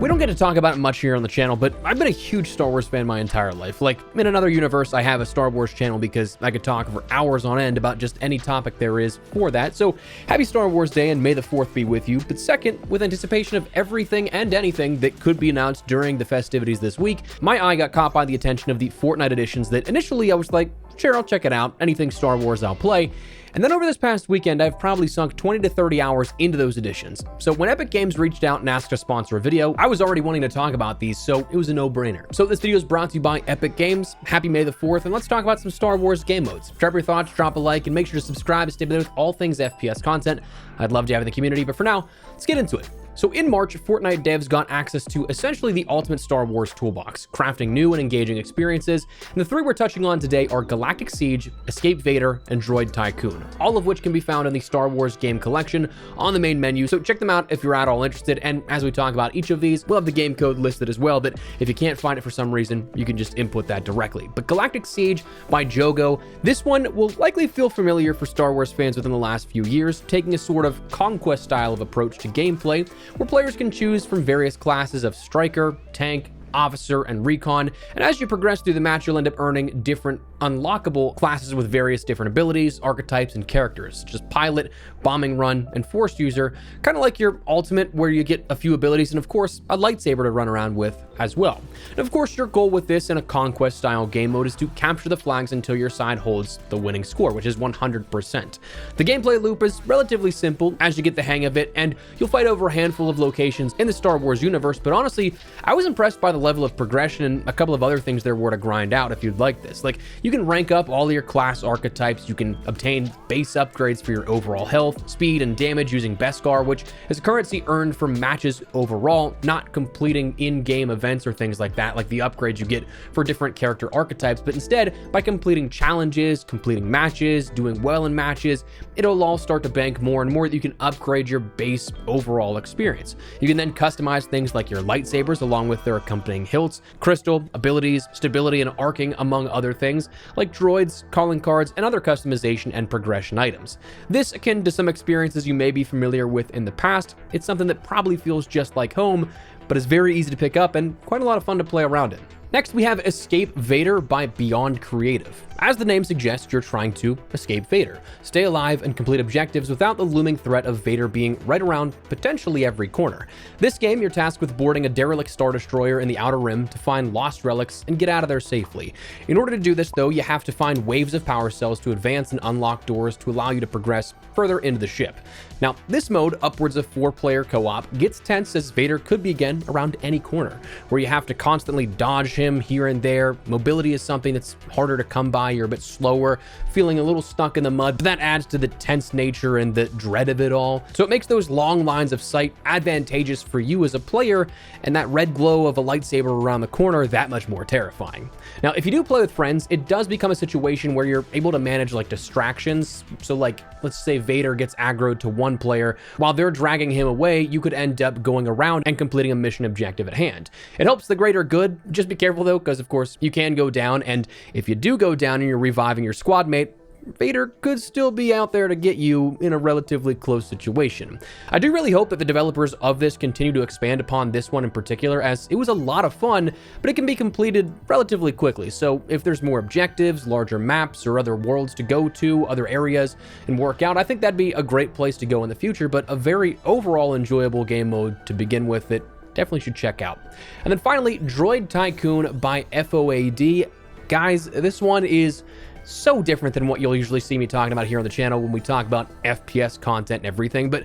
We don't get to talk about it much here on the channel, but I've been a huge Star Wars fan my entire life. Like, in another universe, I have a Star Wars channel because I could talk for hours on end about just any topic there is for that. So, happy Star Wars Day and may the 4th be with you. But second, with anticipation of everything and anything that could be announced during the festivities this week, my eye got caught by the attention of the Fortnite editions that initially I was like, sure, I'll check it out. Anything Star Wars, I'll play. And then over this past weekend, I've probably sunk 20 to 30 hours into those editions. So when Epic Games reached out and asked to sponsor a video, I was already wanting to talk about these, so it was a no-brainer. So this video is brought to you by Epic Games. Happy May the 4th, and let's talk about some Star Wars game modes. Drop your thoughts, drop a like, and make sure to subscribe to stay up to date with all things FPS content. I'd love to have in the community, but for now, let's get into it. So in March, Fortnite devs got access to essentially the ultimate Star Wars toolbox, crafting new and engaging experiences, and the three we're touching on today are Galactic Siege, Escape Vader, and Droid Tycoon, all of which can be found in the Star Wars game collection on the main menu, so check them out if you're at all interested, and as we talk about each of these, we'll have the game code listed as well, that if you can't find it for some reason, you can just input that directly. But Galactic Siege by Jogo, this one will likely feel familiar for Star Wars fans within the last few years, taking a sort of conquest style of approach to gameplay, where players can choose from various classes of striker, tank, officer, and recon, and as you progress through the match, you'll end up earning different unlockable classes with various different abilities, archetypes, and characters, such as pilot, bombing run, and force user, kind of like your ultimate where you get a few abilities and of course a lightsaber to run around with as well. And of course your goal with this in a conquest style game mode is to capture the flags until your side holds the winning score, which is 100%. The gameplay loop is relatively simple as you get the hang of it, and you'll fight over a handful of locations in the Star Wars universe, but honestly, I was impressed by the level of progression and a couple of other things there were to grind out if you'd like this. Like, you can rank up all your class archetypes, you can obtain base upgrades for your overall health, speed, and damage using Beskar, which is a currency earned from matches overall, not completing in-game events or things like that, like the upgrades you get for different character archetypes, but instead by completing challenges, completing matches, doing well in matches, it'll all start to bank more and more that you can upgrade your base overall experience. You can then customize things like your lightsabers along with their accompanying hilts, crystal, abilities, stability, and arcing, among other things, like droids, calling cards, and other customization and progression items. This, akin to some experiences you may be familiar with in the past, it's something that probably feels just like home, but is very easy to pick up and quite a lot of fun to play around in. Next, we have Escape Vader by Beyond Creative. As the name suggests, you're trying to escape Vader, stay alive, and complete objectives without the looming threat of Vader being right around potentially every corner. This game, you're tasked with boarding a derelict Star Destroyer in the Outer Rim to find lost relics and get out of there safely. In order to do this, though, you have to find waves of power cells to advance and unlock doors to allow you to progress further into the ship. Now, this mode, upwards of 4-player co-op, gets tense as Vader could be again around any corner, where you have to constantly dodge him here and there. Mobility is something that's harder to come by, you're a bit slower, feeling a little stuck in the mud, but that adds to the tense nature and the dread of it all. So it makes those long lines of sight advantageous for you as a player, and that red glow of a lightsaber around the corner that much more terrifying. Now, if you do play with friends, it does become a situation where you're able to manage like distractions. So like, let's say Vader gets aggroed to one player, while they're dragging him away, you could end up going around and completing a mission objective at hand. It helps the greater good. Just be careful though, because of course you can go down, and if you do go down and you're reviving your squad mate, Vader could still be out there to get you in a relatively close situation. I do really hope that the developers of this continue to expand upon this one in particular, as it was a lot of fun, but it can be completed relatively quickly. So if there's more objectives, larger maps, or other worlds to go to, other areas, and work out, I think that'd be a great place to go in the future, but a very overall enjoyable game mode to begin with that definitely should check out. And then finally, Droid Tycoon by FOAD. Guys, this one is so different than what you'll usually see me talking about here on the channel when we talk about FPS content and everything, but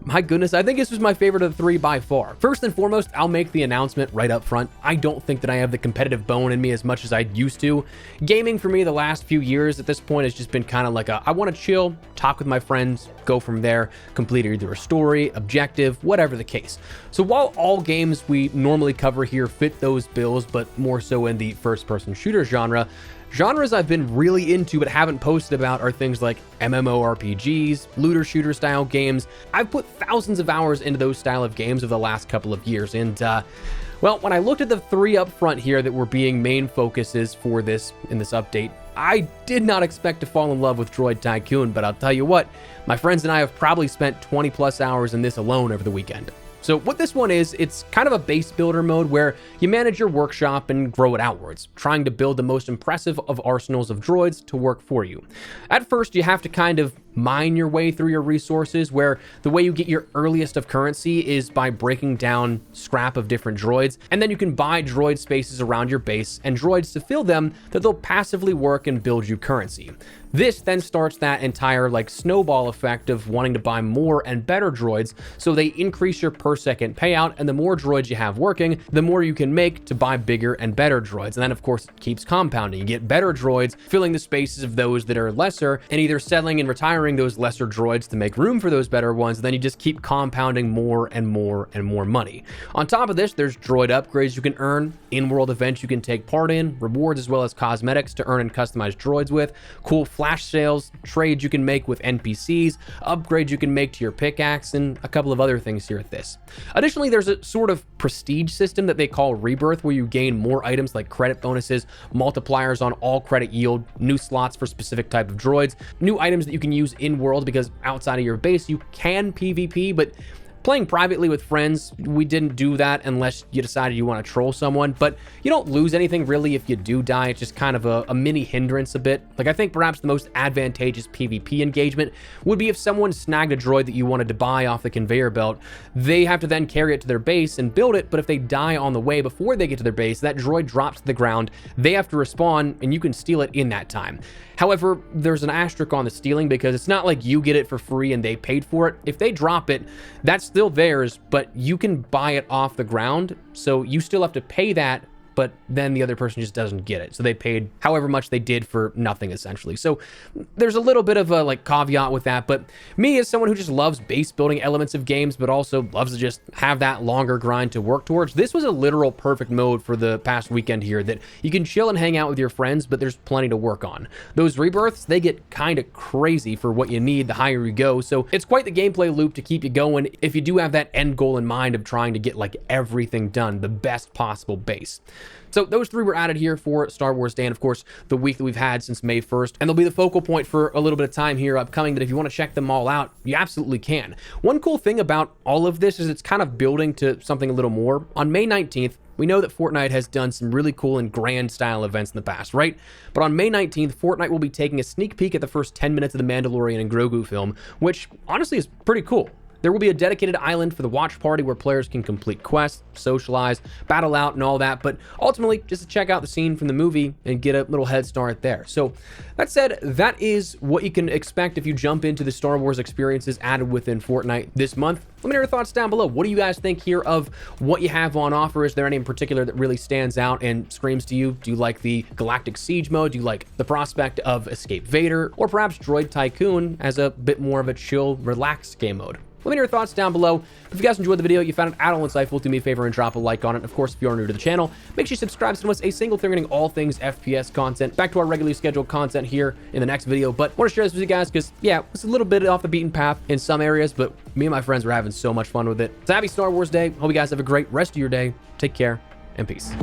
my goodness, I think this was my favorite of the three by far. First and foremost, I'll make the announcement right up front. I don't think that I have the competitive bone in me as much as I used to. Gaming for me the last few years at this point has just been kind of like I want to chill, talk with my friends, go from there, complete either a story, objective, whatever the case. So while all games we normally cover here fit those bills, but more so in the first-person shooter genres I've been really into but haven't posted about are things like MMORPGs, looter shooter style games. I've put thousands of hours into those style of games over the last couple of years, and well, when I looked at the three up front here that were being main focuses for this in this update, I did not expect to fall in love with Droid Tycoon, but I'll tell you what, my friends and I have probably spent 20 plus hours in this alone over the weekend. So what this one is, it's kind of a base builder mode where you manage your workshop and grow it outwards, trying to build the most impressive of arsenals of droids to work for you. At first, you have to kind of mine your way through your resources, where the way you get your earliest of currency is by breaking down scrap of different droids, and then you can buy droid spaces around your base and droids to fill them that they'll passively work and build you currency. This then starts that entire like snowball effect of wanting to buy more and better droids, so they increase your per second payout, and the more droids you have working, the more you can make to buy bigger and better droids. And then of course it keeps compounding. You get better droids, filling the spaces of those that are lesser, and either settling and retiring those lesser droids to make room for those better ones. And then you just keep compounding more and more and more money. On top of this, there's droid upgrades you can earn, in-world events you can take part in, rewards as well as cosmetics to earn and customize droids with, cool flash sales, trades you can make with NPCs, upgrades you can make to your pickaxe, and a couple of other things here at this. Additionally, there's a sort of prestige system that they call Rebirth, where you gain more items like credit bonuses, multipliers on all credit yield, new slots for specific type of droids, new items that you can use in world, because outside of your base you can PvP, but playing privately with friends, we didn't do that unless you decided you want to troll someone. But you don't lose anything really if you do die. It's just kind of a mini hindrance a bit. Like, I think perhaps the most advantageous PvP engagement would be if someone snagged a droid that you wanted to buy off the conveyor belt. They have to then carry it to their base and build it, but if they die on the way before they get to their base, that droid drops to the ground, they have to respawn, and you can steal it in that time. However, there's an asterisk on the stealing, because it's not like you get it for free and they paid for it. If they drop it, that's still theirs, but you can buy it off the ground, so you still have to pay that, but then the other person just doesn't get it. So they paid however much they did for nothing, essentially. So there's a little bit of a like caveat with that, but me, as someone who just loves base building elements of games, but also loves to just have that longer grind to work towards, this was a literal perfect mode for the past weekend here, that you can chill and hang out with your friends, but there's plenty to work on. Those rebirths, they get kind of crazy for what you need the higher you go, so it's quite the gameplay loop to keep you going if you do have that end goal in mind of trying to get like everything done, the best possible base. So those three were added here for Star Wars Day, and of course the week that we've had since May 1st, and they'll be the focal point for a little bit of time here upcoming, that if you want to check them all out, you absolutely can. One cool thing about all of this is it's kind of building to something a little more. On May 19th, we know that Fortnite has done some really cool and grand style events in the past, right? But on May 19th, Fortnite will be taking a sneak peek at the first 10 minutes of the Mandalorian and Grogu film, which honestly is pretty cool. There will be a dedicated island for the watch party where players can complete quests, socialize, battle out, and all that, but ultimately just to check out the scene from the movie and get a little head start there. So that said, that is what you can expect if you jump into the Star Wars experiences added within Fortnite this month. Let me know your thoughts down below. What do you guys think here of what you have on offer? Is there any in particular that really stands out and screams to you? Do you like the Galactic Siege mode? Do you like the prospect of Escape Vader? Or perhaps Droid Tycoon as a bit more of a chill, relaxed game mode? Let me know your thoughts down below. If you guys enjoyed the video, you found it at all insightful, do me a favor and drop a like on it. Of course, if you are new to the channel, make sure you subscribe so you don't miss a single thing regarding all things FPS content. Back to our regularly scheduled content here in the next video, but I want to share this with you guys because, yeah, it's a little bit off the beaten path in some areas, but me and my friends were having so much fun with it. So happy Star Wars Day. Hope you guys have a great rest of your day. Take care and peace.